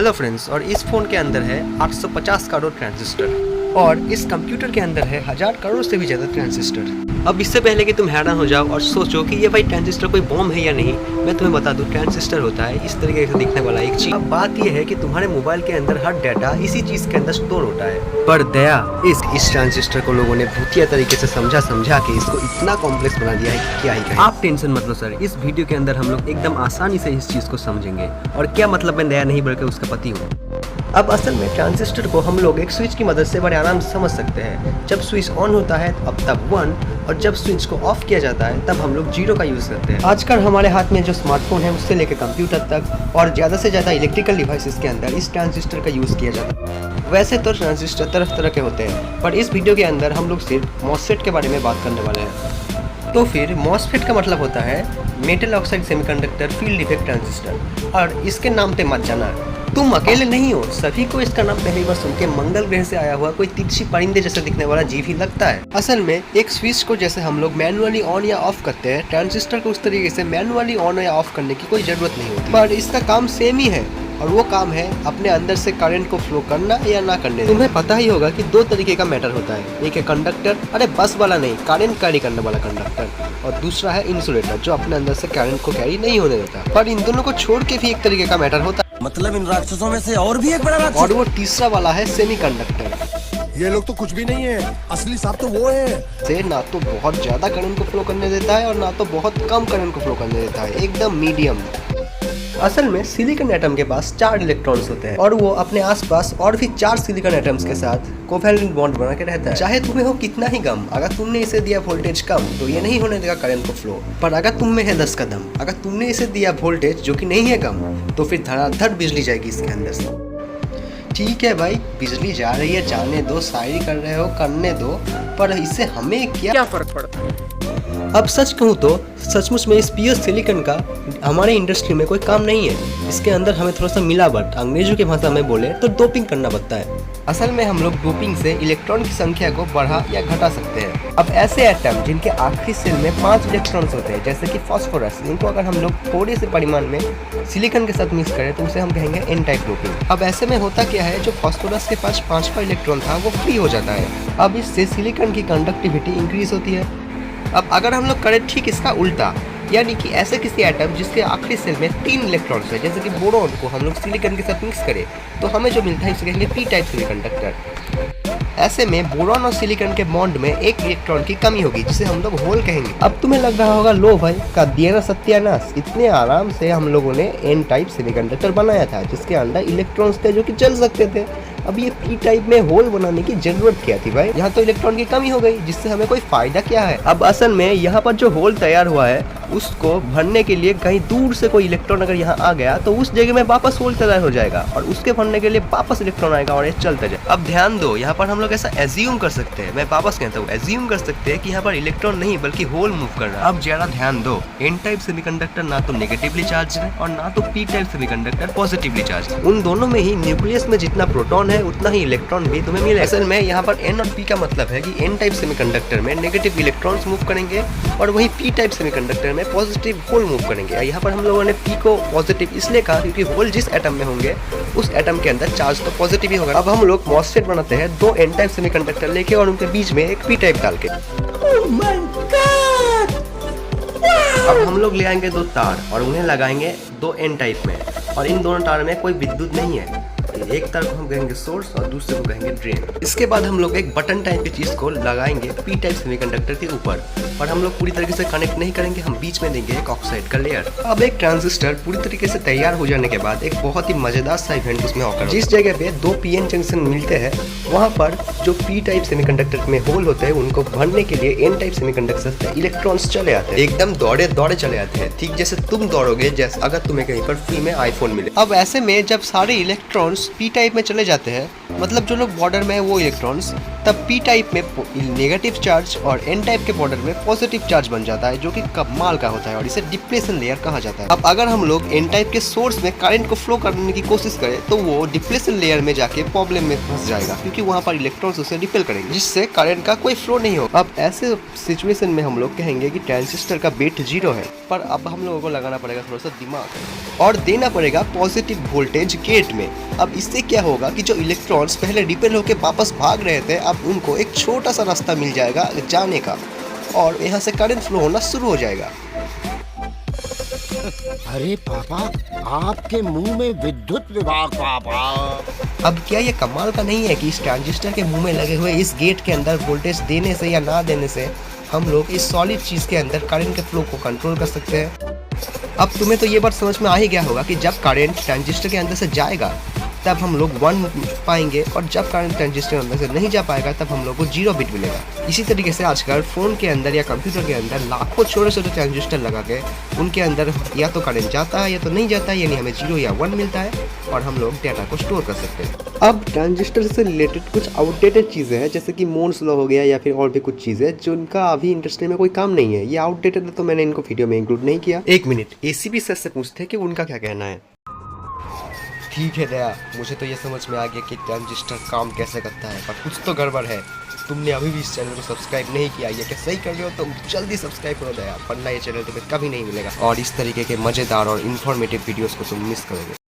Hello friends, और इस phone के अंदर है 850 करोड़ ट्रांजिस्टर और इस कंप्यूटर के अंदर है 1000 करोड़ से भी ज़्यादा ट्रांजिस्टर। अब इससे पहले कि तुम हैरान हो जाओ और सोचो कि ये भाई ट्रांजिस्टर कोई बॉम्ब है या नहीं, मैं तुम्हें बता दूं ट्रांजिस्टर होता है इस तरीके से दिखने वाला एक चीज। अब बात ये है कि तुम्हारे मोबाइल के अंदर हर डाटा इसी चीज के अंदर स्टोर होता है, पर दया इस ट्रांजिस्टर को लोगों ने भूतिया तरीके से समझा के इसको इतना कॉम्प्लेक्स बना दिया है कि क्या ही कहें। आप टेंशन मत लो सर, इस वीडियो के अंदर हम लोग एकदम आसानी से इस चीज को समझेंगे। और क्या मतलब मैं दया नहीं बल्कि उसका पति हूँ। अब असल में ट्रांजिस्टर को हम लोग एक स्विच की मदद से बड़े आराम से समझ सकते हैं। जब स्विच ऑन होता है तब 1 और जब स्विच को ऑफ किया जाता है तब हम लोग 0 का यूज़ करते हैं। आजकल हमारे हाथ में जो स्मार्टफोन है उससे लेकर कंप्यूटर तक और ज़्यादा से ज़्यादा इलेक्ट्रिकल डिवाइसेस के अंदर इस ट्रांजिस्टर का यूज़ किया जाता है। वैसे तो ट्रांजिस्टर तरह तरह के होते हैं, पर इस वीडियो के अंदर हम लोग सिर्फ मॉसफेट के बारे में बात करने वाले हैं। तो फिर मॉसफेट का मतलब होता है metal oxide semiconductor field effect transistor, और इसके नाम पे मत जाना, तुम अकेले नहीं हो। सभी को इसका नाम पहली बार सुन के मंगल ग्रह से आया हुआ कोई तिरछी परिंदे जैसे दिखने वाला जीव ही लगता है। असल में एक स्विच को जैसे हम लोग मैनुअली ऑन या ऑफ करते हैं, ट्रांजिस्टर को उस तरीके से मैनुअली ऑन या ऑफ करने की कोई जरूरत नहीं होती, पर इसका काम सेम ही है। और वो काम है अपने अंदर से करंट को फ्लो करना या ना करने। तुम्हें पता ही होगा कि 2 तरीके का मैटर होता है, एक है कंडक्टर, अरे बस वाला नहीं, करंट कैरी करने वाला कंडक्टर, और दूसरा है इंसुलेटर जो अपने अंदर से करंट को कैरी नहीं होने देता। पर इन दोनों को छोड़ के भी एक तरीके का मैटर होता है, मतलब इन राक्षसों में से और भी एक बड़ा राक्षस, और वो तीसरा वाला है सेमीकंडक्टर। ये लोग तो कुछ भी नहीं है, असली सांप तो वो है। से ना तो बहुत ज्यादा करंट को फ्लो करने देता है और ना तो बहुत कम करंट को फ्लो करने देता है, एकदम मीडियम। असल में सिलिकॉन एटम के पास 4 इलेक्ट्रॉन्स होते हैं और वो अपने आसपास और भी 4 सिलिकॉन एटम्स के साथ कोवैलेंट बॉन्ड बना के रहता है। चाहे तुम्हें हो कितना ही गम, अगर तुमने इसे दिया वोल्टेज कम तो ये नहीं होने देगा करंट को फ्लो। पर अगर तुम में है 10 कदम, अगर तुमने इसे दिया वोल्टेज जो कि नहीं है कम, तो फिर धड़ाधड़ बिजली जाएगी इसके अंदर से। ठीक है भाई, बिजली जा रही है, जाने दो, शायरी कर रहे हो करने दो, पर इससे हमें क्या फर्क पड़ता है। अब सच कहूँ तो सचमुच में इस प्योर सिलिकॉन का हमारे इंडस्ट्री में कोई काम नहीं है। इसके अंदर हमें थोड़ा सा मिलावट, अंग्रेजों की भाषा में बोले तो डोपिंग करना पड़ता है। असल में हम लोग डोपिंग से इलेक्ट्रॉन की संख्या को बढ़ा या घटा सकते हैं। अब ऐसे एटम जिनके आखिरी सेल में 5 इलेक्ट्रॉन्स होते हैं, जैसे कि फास्फोरस, इनको अगर हम लोग थोड़े से परिमाण में सिलिकॉन के साथ मिक्स करें तो उसे हम कहेंगे एन टाइप डोपिंग। अब ऐसे में होता क्या है, जो फास्फोरस के पास 5वां इलेक्ट्रॉन था वो फ्री हो जाता है। अब इससे सिलिकॉन की कंडक्टिविटी इंक्रीज होती है। अब अगर हम लोग करें ठीक इसका उल्टा, यानी कि ऐसे किसी एटम जिसके आखिरी सेल में 3 इलेक्ट्रॉन्स है, जैसे कि बोरॉन को हम लोग सिलिकॉन के साथ मिक्स करें तो हमें जो मिलता है उसे कहेंगे पी टाइप सेमीकंडक्टर। ऐसे में बोरॉन और सिलिकॉन के बॉन्ड में एक इलेक्ट्रॉन की कमी होगी जिसे हम लोग होल कहेंगे। अब तुम्हें लग रहा होगा लो भाई का दिया ना सत्यानाश, इतने आराम से हम लोगों ने एन टाइप सेमीकंडक्टर बनाया था जिसके अंदर इलेक्ट्रॉन्स थे जो कि जल सकते थे। अब ये पी टाइप में होल बनाने की जरूरत क्या थी भाई, यहाँ तो इलेक्ट्रॉन की कमी हो गई जिससे हमें कोई फायदा क्या है। अब असल में यहाँ पर जो होल तैयार हुआ है उसको भरने के लिए कहीं दूर से कोई इलेक्ट्रॉन अगर यहाँ आ गया तो उस जगह में वापस होल तैयार हो जाएगा और उसके भरने के लिए वापस इलेक्ट्रॉन आएगा और ये चलता जाए। अब ध्यान दो, यहाँ पर हम लोग ऐसा एज्यूम कर सकते हैं, मैं वापस कहता हूँ एज्यूम कर सकते हैं कि यहाँ पर इलेक्ट्रॉन नहीं बल्कि होल मूव कर रहा है। अब जरा ध्यान दो, एन टाइप सेमीकंडक्टर ना तो नेगेटिवली चार्ज है और ना तो P type semiconductor positively charge है। उन दोनों में ही न्यूक्लियस में जितना प्रोटॉन है उतना ही इलेक्ट्रॉन भी तुम्हें मिलेगा। असल में यहाँ पर एन और पी का मतलब है कि एन टाइप सेमीकंडक्टर में नेगेटिव इलेक्ट्रॉन्स मूव करेंगे और वही पी टाइप सेमीकंडक्टर में पॉजिटिव होल मूव करेंगे। यहाँ पर हम लोगों ने पी को पॉजिटिव इसलिए कहा क्योंकि होल जिस एटम में होंगे उस एटम के अंदर चार्ज तो पॉजिटिव ही होगा। अब हम लोग मॉसफेट बनाते हैं 2 एन टाइप सेमीकंडक्टर लेके और उनके बीच में एक पी टाइप डाल के। अब हम लोग ले आएंगे 2 तार और उन्हें लगाएंगे 2 एन टाइप में, और इन दोनों तार में कोई विद्युत नहीं है। एक तार को हम कहेंगे सोर्स और दूसरे को कहेंगे ड्रेन। इसके बाद हम लोग एक बटन टाइप की चीज को लगाएंगे पी टाइप सेमीकंडक्टर के ऊपर, और हम लोग पूरी तरीके से कनेक्ट नहीं करेंगे, हम बीच में देंगे एक ऑक्साइड का लेयर। अब एक ट्रांजिस्टर पूरी तरीके से तैयार हो जाने के बाद एक बहुत ही मजेदार सा इवेंट उसमें ऑकर, जिस जगह पे 2 पीएन जंक्शन मिलते हैं वहाँ पर जो पी टाइप सेमीकंडक्टर में होल होते हैं उनको भरने के लिए एन टाइप सेमीकंडक्टर से इलेक्ट्रॉन्स चले आते हैं, एकदम दौड़े दौड़े चले आते हैं, ठीक जैसे तुम दौड़ोगे जैसे अगर तुम्हें कहीं पर फ्री में आईफोन मिले। अब ऐसे में जब सारे इलेक्ट्रॉन्स पी टाइप में चले जाते हैं, मतलब जो लोग बॉर्डर में है वो इलेक्ट्रॉन्स, तब पी टाइप में नेगेटिव चार्ज और एन टाइप के बॉर्डर में पॉजिटिव चार्ज बन जाता है, जो कि कमाल का होता है और इसे डिप्लेशन लेयर कहा जाता है। अब अगर हम लोग एन टाइप के सोर्स में करंट को फ्लो करने की कोशिश करें तो वो डिप्लेशन लेयर में जाके प्रॉब्लम में फंस जाएगा, क्योंकि वहाँ पर इलेक्ट्रॉन्स उसे रिपेल करेंगे, जिससे करंट का कोई फ्लो नहीं होगा। अब ऐसे सिचुएशन में हम लोग कहेंगे कि ट्रांजिस्टर का बिट 0 है, पर अब हम लोगों को लगाना पड़ेगा थोड़ा सा दिमाग और देना पड़ेगा पॉजिटिव वोल्टेज गेट में। अब इससे क्या होगा कि जो इलेक्ट्रॉन्स पहले रिपेल होकर वापस भाग रहे थे, अब उनको एक छोटा सा रास्ता मिल जाएगा जाने का और यहाँ से करंट फ्लो होना शुरू हो जाएगा। अरे पापा, आपके मुंह में विद्युत विभाग पापा। अब क्या ये कमाल का नहीं है कि इस ट्रांजिस्टर के मुंह में लगे हुए इस गेट के अंदर वोल्टेज देने से या ना देने से हम लोग इस सॉलिड चीज के अंदर करंट के फ्लो को कंट्रोल कर सकते हैं। अब तुम्हें तो ये बात समझ में आ ही गया होगा कि जब करंट ट्रांजिस्टर के अंदर से जाएगा तब हम लोग 1 पाएंगे और जब करंट ट्रांजिस्टर अंदर से नहीं जा पाएगा तब हम लोग को 0 बिट मिलेगा। इसी तरीके से आजकल फ़ोन के अंदर या कंप्यूटर के अंदर लाखों छोटे छोटे ट्रांजिस्टर लगा के उनके अंदर या तो करंट जाता है या तो नहीं जाता है, यानी हमें 0 या 1 मिलता है और हम लोग डाटा को स्टोर कर सकते हैं। अब ट्रांजिस्टर से रिलेटेड कुछ आउटडेटेड चीज़ें हैं, जैसे कि मोर्स लॉ हो गया या फिर और भी कुछ चीज़ें जिनका अभी इंडस्ट्री में कोई काम नहीं है। ये आउटडेटेड है तो मैंने इनको वीडियो में इंक्लूड नहीं किया। 1 मिनट, एसीबी सर से पूछते हैं कि उनका क्या कहना है। ठीक है दया, मुझे तो ये समझ में आ गया कि ट्रांजिस्टर काम कैसे करता है, पर कुछ तो गड़बड़ है। तुमने अभी भी इस चैनल को सब्सक्राइब नहीं किया, ये क्या सही कर रहे हो? तो जल्दी सब्सक्राइब करो दया, वरना ये चैनल तुम्हें कभी नहीं मिलेगा और इस तरीके के मज़ेदार और इन्फॉर्मेटिव वीडियोस को तुम मिस करोगे।